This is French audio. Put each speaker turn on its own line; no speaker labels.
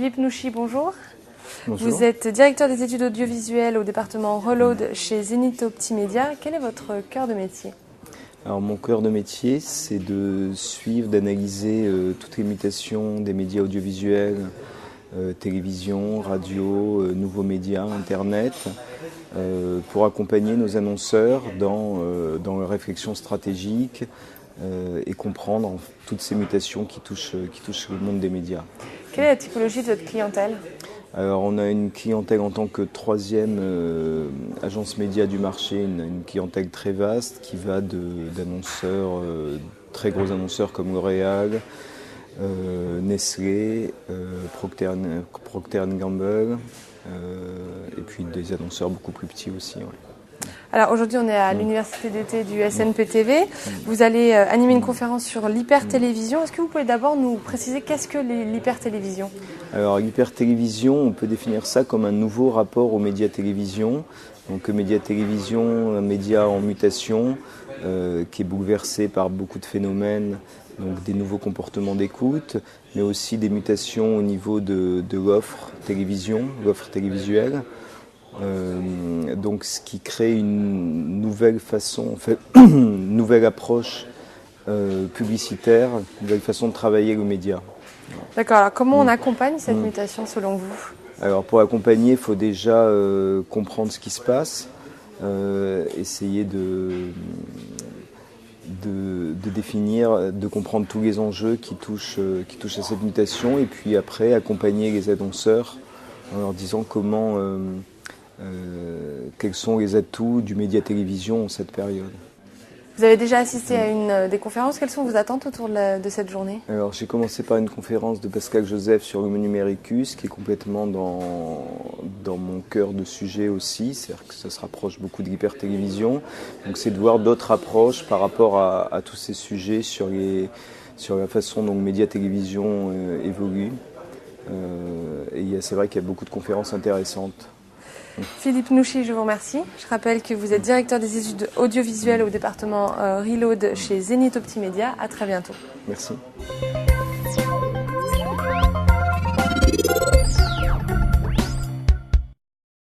Philippe Nouchy, bonjour.
Bonjour.
Vous êtes directeur des études audiovisuelles au département Reload chez Zenith Optimédia. Quel est votre cœur de métier?
Alors mon cœur de métier, c'est de suivre, d'analyser toutes les mutations des médias audiovisuels, télévision, radio, nouveaux médias, Internet, pour accompagner nos annonceurs dans leur réflexion stratégique et comprendre toutes ces mutations qui touchent le monde des médias.
Quelle est la typologie de votre clientèle?
Alors on a une clientèle en tant que troisième agence média du marché, une clientèle très vaste qui va d'annonceurs, très gros annonceurs comme L'Oréal, Nestlé, Procter & Gamble, et puis des annonceurs beaucoup plus petits aussi. Ouais.
Alors aujourd'hui on est à l'université d'été du SNPTV. Vous allez animer une conférence sur l'hypertélévision. Est-ce que vous pouvez d'abord nous préciser qu'est-ce que l'hypertélévision?
Alors l'hypertélévision, on peut définir ça comme un nouveau rapport aux médias télévision. Donc médias télévision, un média en mutation qui est bouleversé par beaucoup de phénomènes, donc des nouveaux comportements d'écoute, mais aussi des mutations au niveau de l'offre télévision, l'offre télévisuelle. Donc ce qui crée une nouvelle façon, en fait, une nouvelle approche publicitaire, une nouvelle façon de travailler le média.
D'accord, alors comment on accompagne cette mutation selon vous?
Alors pour accompagner, il faut déjà comprendre ce qui se passe, essayer de définir, de comprendre tous les enjeux qui touchent à cette mutation, et puis après accompagner les annonceurs en leur disant quels sont les atouts du média télévision en cette période.
Vous avez déjà assisté à une des conférences. Quelles sont vos attentes autour de cette journée?
Alors j'ai commencé par une conférence de Pascal Joseph sur l'Homo numericus, qui est complètement dans mon cœur de sujet aussi, c'est-à-dire que ça se rapproche beaucoup de l'hypertélévision. Donc c'est de voir d'autres approches par rapport à tous ces sujets sur la façon dont le média télévision évolue. Et c'est vrai qu'il y a beaucoup de conférences intéressantes.
Philippe Nouchy, je vous remercie. Je rappelle que vous êtes directeur des études audiovisuelles au département Reload chez Zenith Optimédia. À très bientôt.
Merci.